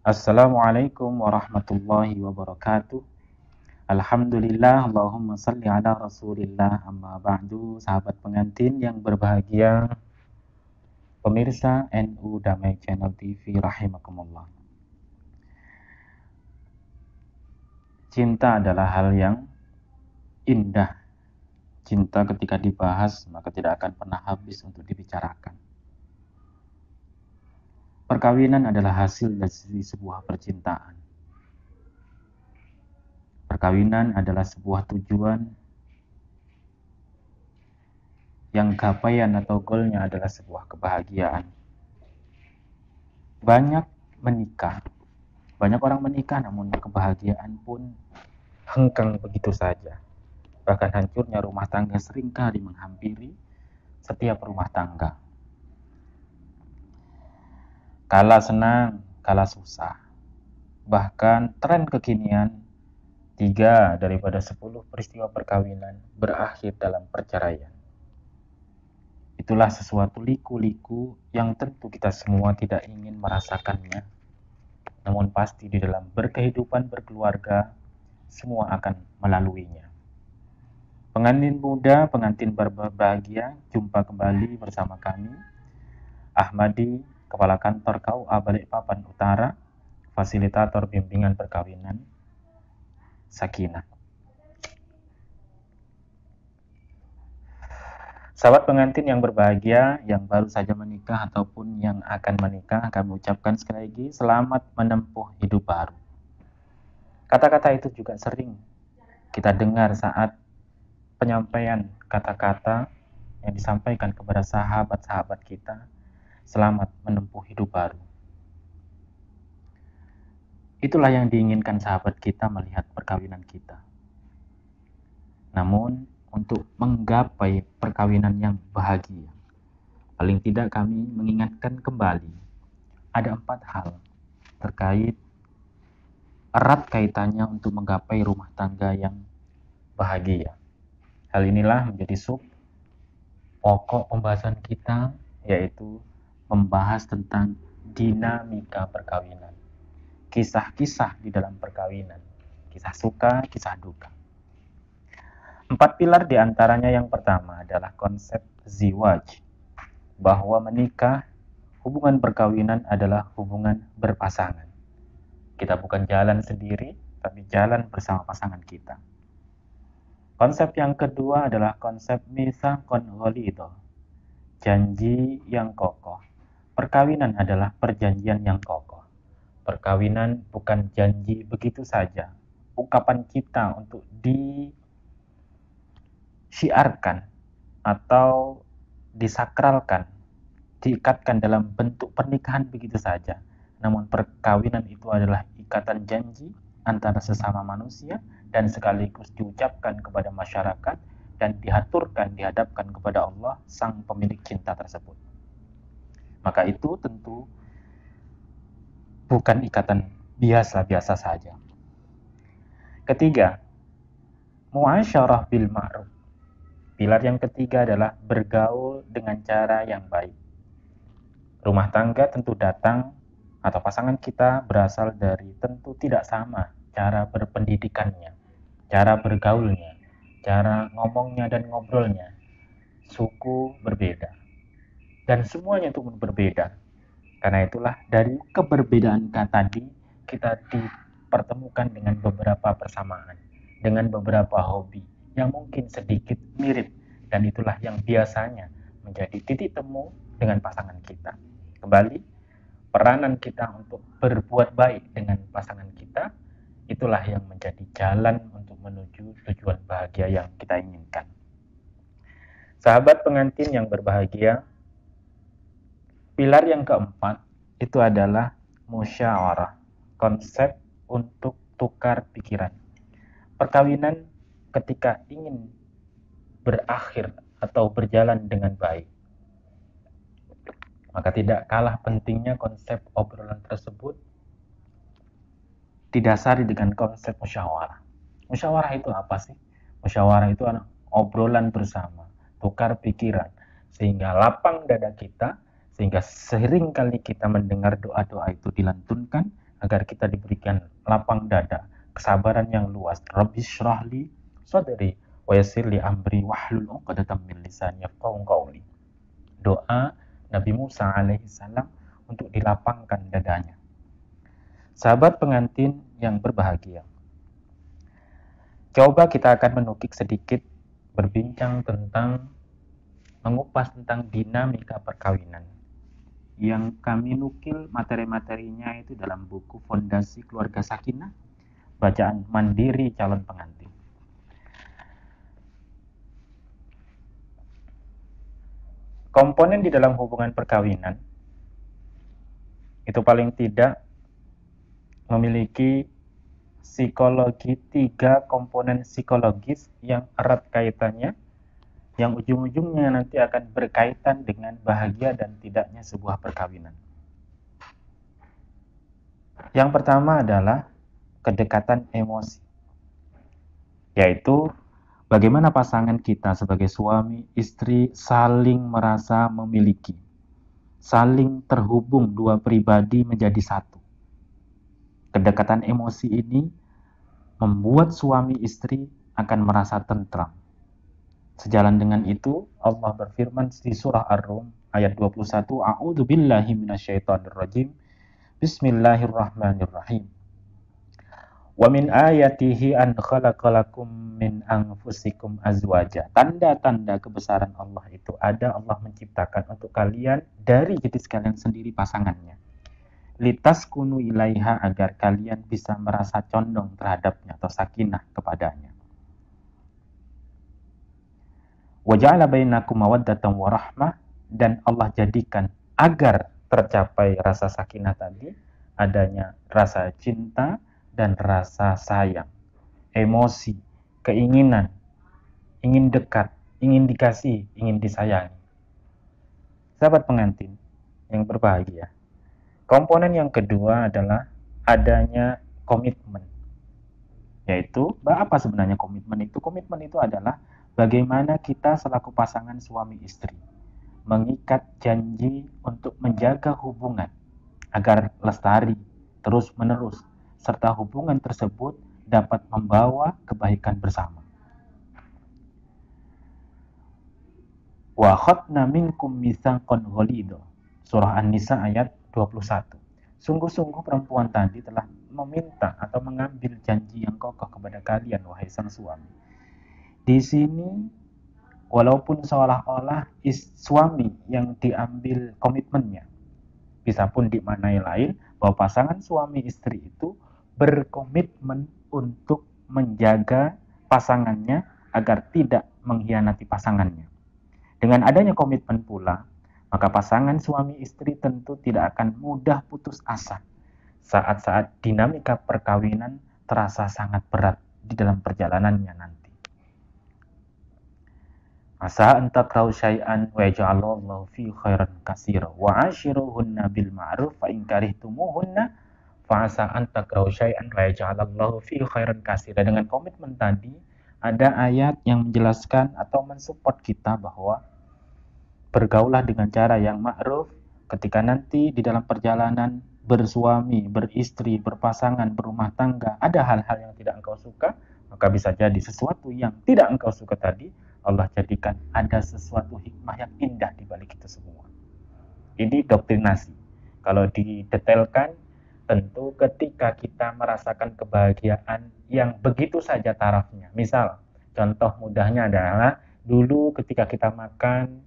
Assalamualaikum warahmatullahi wabarakatuh. Alhamdulillah, Allahumma salli ala rasulillah, amma ba'du. Sahabat pengantin yang berbahagia, pemirsa NU Damai Channel TV rahimakumullah. Cinta adalah hal yang indah. Cinta ketika dibahas maka tidak akan pernah habis untuk dibicarakan. Perkawinan adalah hasil dari sebuah percintaan. Perkawinan adalah sebuah tujuan yang capaian atau goalnya adalah sebuah kebahagiaan. Banyak orang menikah namun kebahagiaan pun hengkang begitu saja. Bahkan hancurnya rumah tangga seringkali menghampiri setiap rumah tangga. Kala senang, kala susah. Bahkan tren kekinian 3 daripada 10 peristiwa perkawinan berakhir dalam perceraian. Itulah sesuatu liku-liku yang tentu kita semua tidak ingin merasakannya. Namun pasti di dalam berkehidupan berkeluarga, semua akan melaluinya. Pengantin muda, pengantin berbahagia, jumpa kembali bersama kami, Ahmadi, Kepala Kantor KUA Balikpapan Utara, Fasilitator Bimbingan Perkawinan, Sakinah. Sahabat pengantin yang berbahagia, yang baru saja menikah ataupun yang akan menikah, kami ucapkan sekali lagi selamat menempuh hidup baru. Kata-kata itu juga sering kita dengar saat penyampaian kata-kata yang disampaikan kepada sahabat-sahabat kita, selamat menempuh hidup baru. Itulah yang diinginkan sahabat kita melihat perkawinan kita. Namun, untuk menggapai perkawinan yang bahagia, paling tidak kami mengingatkan kembali ada 4 hal terkait erat kaitannya untuk menggapai rumah tangga yang bahagia. Hal inilah menjadi pokok pembahasan kita, yaitu membahas tentang dinamika perkawinan, kisah-kisah di dalam perkawinan, kisah suka, kisah duka. 4 pilar diantaranya yang pertama adalah konsep ziwaj, bahwa menikah, hubungan perkawinan adalah hubungan berpasangan. Kita bukan jalan sendiri, tapi jalan bersama pasangan kita. Konsep yang kedua adalah konsep mitsaqun ghalidh, janji yang kokoh. Perkawinan adalah perjanjian yang kokoh. Perkawinan bukan janji begitu saja, ungkapan kita untuk disiarkan atau disakralkan, diikatkan dalam bentuk pernikahan begitu saja. Namun perkawinan itu adalah ikatan janji antara sesama manusia dan sekaligus diucapkan kepada masyarakat dan dihaturkan, dihadapkan kepada Allah, sang pemilik cinta tersebut. Maka itu tentu bukan ikatan biasa-biasa saja. Ketiga, muasyarah bil ma'ruf. Pilar yang ketiga adalah bergaul dengan cara yang baik. Rumah tangga tentu datang atau pasangan kita berasal dari tentu tidak sama cara berpendidikannya, cara bergaulnya, cara ngomongnya dan ngobrolnya. Suku berbeda. Dan semuanya itu berbeda. Karena itulah dari keberbedaan tadi kita dipertemukan dengan beberapa persamaan, dengan beberapa hobi yang mungkin sedikit mirip, dan itulah yang biasanya menjadi titik temu dengan pasangan kita. Kembali, peranan kita untuk berbuat baik dengan pasangan kita, itulah yang menjadi jalan untuk menuju tujuan bahagia yang kita inginkan. Sahabat pengantin yang berbahagia, pilar yang keempat itu adalah musyawarah, konsep untuk tukar pikiran. Perkawinan ketika ingin berakhir atau berjalan dengan baik, maka tidak kalah pentingnya konsep obrolan tersebut didasari dengan konsep musyawarah. Musyawarah itu apa sih? Musyawarah itu adalah obrolan bersama, tukar pikiran, sehingga lapang dada kita, sehingga sering kali kita mendengar doa-doa itu dilantunkan, agar kita diberikan lapang dada, kesabaran yang luas. Rabbi syrahli sadri wa yassir li amri wahlul 'uqdatam min lisani yafqahu qawli. Doa Nabi Musa alaihissalam untuk dilapangkan dadanya. Sahabat pengantin yang berbahagia, coba kita akan menukik sedikit berbincang tentang mengupas tentang dinamika perkawinan yang kami nukil materi-materinya itu dalam buku Fondasi Keluarga Sakinah, bacaan mandiri calon pengantin. Komponen di dalam hubungan perkawinan itu paling tidak memiliki psikologi, 3 komponen psikologis yang erat kaitannya, yang ujung-ujungnya nanti akan berkaitan dengan bahagia dan tidaknya sebuah perkawinan. Yang pertama adalah kedekatan emosi, yaitu bagaimana pasangan kita sebagai suami istri saling merasa memiliki, saling terhubung, dua pribadi menjadi satu. Kedekatan emosi ini membuat suami istri akan merasa tentram. Sejalan dengan itu, Allah berfirman di surah Ar-Rum ayat 21, A'udzu billahi minasyaitonir rajim. Bismillahirrahmanirrahim. Wa min ayatihi an khalaqalakum min anfusikum azwaja. Tanda-tanda kebesaran Allah itu ada, Allah menciptakan untuk kalian dari jenis kalian sendiri pasangannya. Litaskunu ilaiha, agar kalian bisa merasa condong terhadapnya atau sakinah kepadanya. Wa ja'ala bainakum mawaddatan wa rahmah, dan Allah jadikan agar tercapai rasa sakinah tadi adanya rasa cinta dan rasa sayang, emosi, keinginan, ingin dekat, ingin dikasih, ingin disayangi. Sahabat pengantin yang berbahagia, komponen yang kedua adalah adanya komitmen. Yaitu, apa sebenarnya komitmen itu? Komitmen itu adalah bagaimana kita selaku pasangan suami istri mengikat janji untuk menjaga hubungan agar lestari terus-menerus, serta hubungan tersebut dapat membawa kebaikan bersama. Wa khatna minkum mitsaqan ghalidha. Surah An-Nisa ayat 21. Sungguh-sungguh perempuan tadi telah meminta atau mengambil janji yang kokoh kepada kalian, wahai sang suami. Di sini walaupun seolah-olah suami yang diambil komitmennya, bisa pun dimaknai lain bahwa pasangan suami istri itu berkomitmen untuk menjaga pasangannya agar tidak mengkhianati pasangannya. Dengan adanya komitmen pula, maka pasangan suami istri tentu tidak akan mudah putus asa saat-saat dinamika perkawinan terasa sangat berat di dalam perjalanannya nanti. Asa an takrahu syai'an wa yaj'alallahu fi khairan katsira wa 'ashiruhunna bil ma'ruf fa in karihtumuhunna fa asa an takrahu syai'an wa yaj'alallahu fi khairan katsira. Dengan komitmen tadi ada ayat yang menjelaskan atau mensupport kita bahwa bergaulah dengan cara yang ma'ruf ketika nanti di dalam perjalanan bersuami, beristri, berpasangan, berumah tangga ada hal-hal yang tidak engkau suka, maka bisa jadi sesuatu yang tidak engkau suka tadi Allah jadikan ada sesuatu hikmah yang indah di balik itu semua. Ini doktrinasi. Kalau didetailkan, tentu ketika kita merasakan kebahagiaan yang begitu saja tarafnya. Misal, contoh mudahnya adalah dulu ketika kita makan,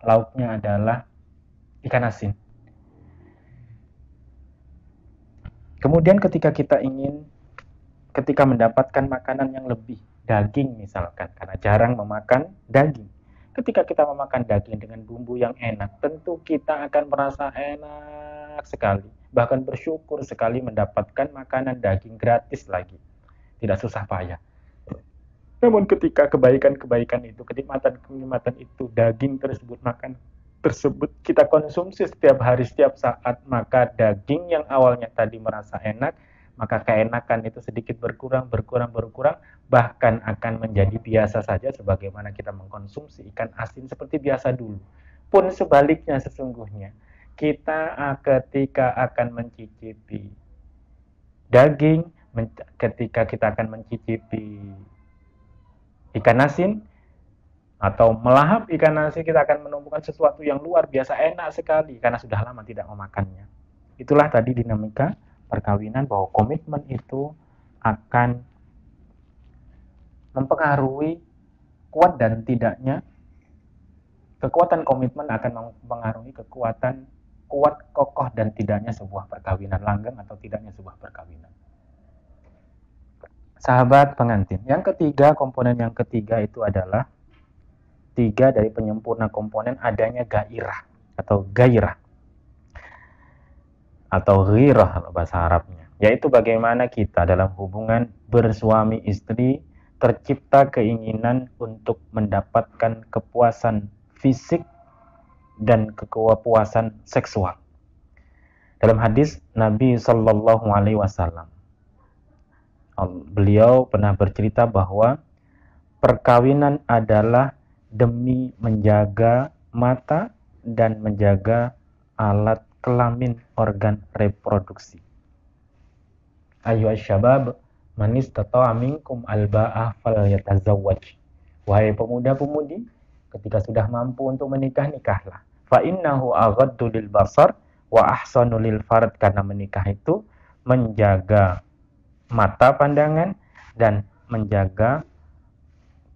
lauknya adalah ikan asin. Kemudian ketika ketika mendapatkan makanan yang lebih, daging misalkan, karena jarang memakan daging. Ketika kita memakan daging dengan bumbu yang enak, tentu kita akan merasa enak sekali. Bahkan bersyukur sekali mendapatkan makanan daging gratis lagi. Tidak susah payah. Namun ketika kebaikan-kebaikan itu, kenikmatan-kenikmatan itu, daging tersebut, makan tersebut kita konsumsi setiap hari, setiap saat, maka daging yang awalnya tadi merasa enak, maka keenakan itu sedikit berkurang, bahkan akan menjadi biasa saja sebagaimana kita mengkonsumsi ikan asin seperti biasa dulu. Pun sebaliknya sesungguhnya, kita ketika akan mencicipi daging, ketika kita akan mencicipi ikan asin atau melahap ikan asin, kita akan menemukan sesuatu yang luar biasa enak sekali karena sudah lama tidak memakannya. Itulah tadi dinamika perkawinan, bahwa komitmen itu akan mempengaruhi kuat dan tidaknya. Kekuatan komitmen akan mempengaruhi kekuatan kuat, kokoh, dan tidaknya sebuah perkawinan, langgeng atau tidaknya sebuah perkawinan. Sahabat pengantin, yang ketiga, komponen yang ketiga itu adalah tiga dari penyempurna komponen adanya gairah atau gairah atau ghirah bahasa Arabnya, yaitu bagaimana kita dalam hubungan bersuami istri tercipta keinginan untuk mendapatkan kepuasan fisik dan kepuasan seksual. Dalam hadis Nabi Shallallahu Alaihi Wasallam, beliau pernah bercerita bahwa perkawinan adalah demi menjaga mata dan menjaga alat kelamin organ reproduksi. Ayyuhas syabab, man istata'a minkum alba'ah falyatazawwaj. Wahai pemuda-pemudi, ketika sudah mampu untuk menikah, nikahlah. Fa innahu aghaddu lil basar wa ahsanu lil farad, karena menikah itu menjaga mata pandangan dan menjaga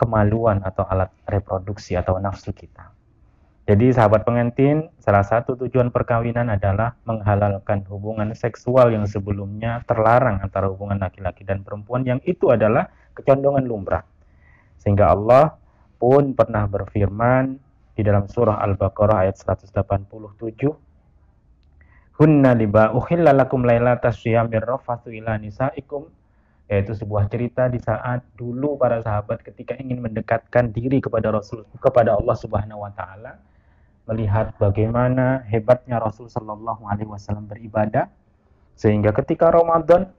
kemaluan atau alat reproduksi atau nafsu kita. Jadi sahabat pengantin, salah satu tujuan perkawinan adalah menghalalkan hubungan seksual yang sebelumnya terlarang antara hubungan laki-laki dan perempuan, yang itu adalah kecondongan lumrah. Sehingga Allah pun pernah berfirman di dalam surah Al-Baqarah ayat 187, Hunna liba uhilla lakum lailatas syiyamir rafathu ila nisaikum, yaitu sebuah cerita di saat dulu para sahabat ketika ingin mendekatkan diri kepada Allah Subhanahu wa taala, melihat bagaimana hebatnya Rasul Shallallahu Alaihi Wasallam beribadah, sehingga ketika Ramadan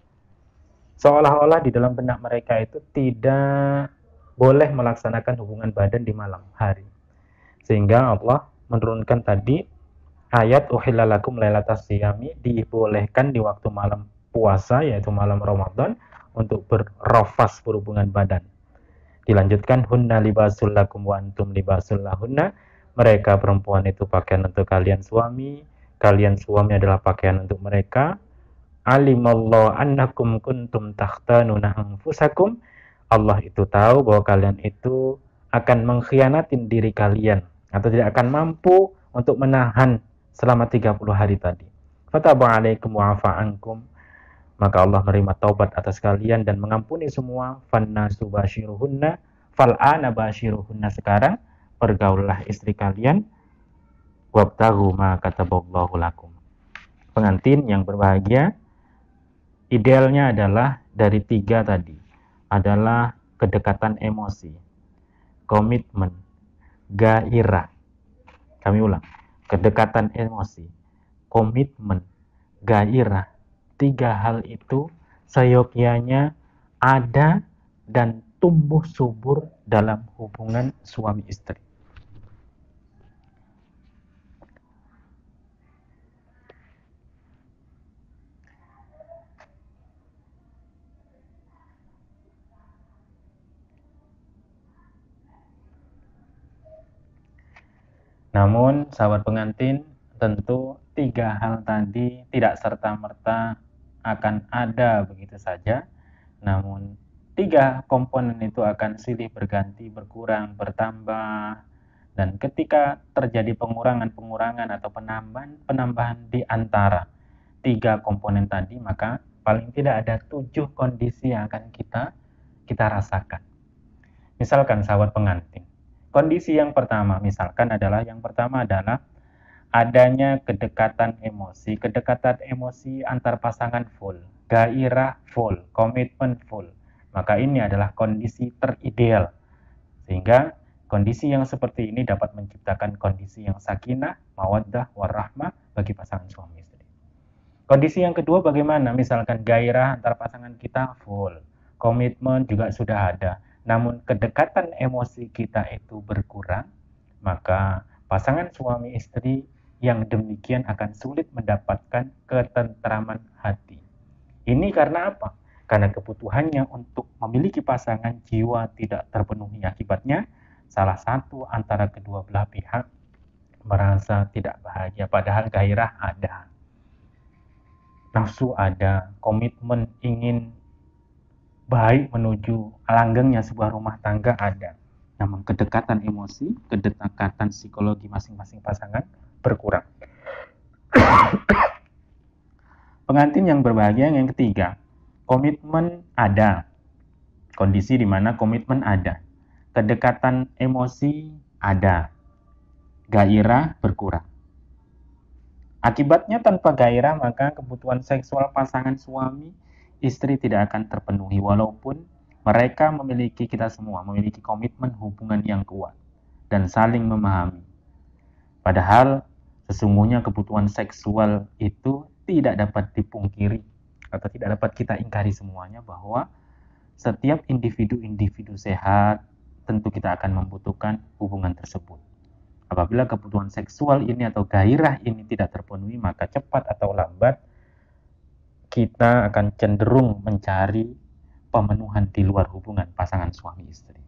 seolah-olah di dalam benak mereka itu tidak boleh melaksanakan hubungan badan di malam hari, sehingga Allah menurunkan tadi ayat uhilla lakum lailatas syiyami, dibolehkan di waktu malam puasa yaitu malam Ramadan untuk berrafas, berhubungan badan. Dilanjutkan hunna libasul lakum wa antum libasul lahunna, mereka perempuan itu pakaian untuk kalian suami, kalian suami adalah pakaian untuk mereka. Alimallahu annakum kuntum takhtanuna anfusakum, Allah itu tahu bahwa kalian itu akan mengkhianatin diri kalian atau tidak akan mampu untuk menahan selama 30 hari tadi. Fataba alaikum wa afa ankum, maka Allah menerima taubat atas kalian dan mengampuni semua. Fannasu basyiruhunna fal'ana basyiruhunna, sekarang pergaulah istri kalian. Wabtaghu ma kataballahu lakum. Pengantin yang berbahagia, idealnya adalah dari tiga tadi, adalah kedekatan emosi, komitmen, gairah. Kami ulang, kedekatan emosi, komitmen, gairah. Tiga hal itu seyogyanya ada dan tumbuh subur dalam hubungan suami istri. Namun sahabat pengantin, tentu tiga hal tadi tidak serta-merta akan ada begitu saja. Namun tiga komponen itu akan silih berganti, berkurang, bertambah. Dan ketika terjadi pengurangan atau penambahan di antara tiga komponen tadi, maka paling tidak ada 7 kondisi yang akan kita rasakan. Misalkan sahabat pengantin, kondisi yang pertama adalah adanya kedekatan emosi antar pasangan full, gairah full, komitmen full. Maka ini adalah kondisi terideal. Sehingga kondisi yang seperti ini dapat menciptakan kondisi yang sakinah, mawaddah, warahmah bagi pasangan suami istri. Kondisi yang kedua bagaimana? Misalkan gairah antar pasangan kita full, komitmen juga sudah ada, namun kedekatan emosi kita itu berkurang, maka pasangan suami istri yang demikian akan sulit mendapatkan ketentraman hati. Ini karena apa? Karena kebutuhannya untuk memiliki pasangan jiwa tidak terpenuhi. Akibatnya, salah satu antara kedua belah pihak merasa tidak bahagia, padahal gairah ada, nafsu ada, komitmen ingin baik menuju langgengnya sebuah rumah tangga ada. Namun kedekatan emosi, kedekatan psikologi masing-masing pasangan berkurang. Pengantin yang berbahagia yang ketiga, komitmen ada. Kondisi di mana komitmen ada. Kedekatan emosi ada. Gairah berkurang. Akibatnya tanpa gairah maka kebutuhan seksual pasangan suami istri tidak akan terpenuhi walaupun mereka memiliki, kita semua memiliki komitmen hubungan yang kuat dan saling memahami. Padahal sesungguhnya kebutuhan seksual itu tidak dapat dipungkiri atau tidak dapat kita ingkari semuanya, bahwa setiap individu-individu sehat tentu kita akan membutuhkan hubungan tersebut. Apabila kebutuhan seksual ini atau gairah ini tidak terpenuhi, maka cepat atau lambat kita akan cenderung mencari pemenuhan di luar hubungan pasangan suami istri.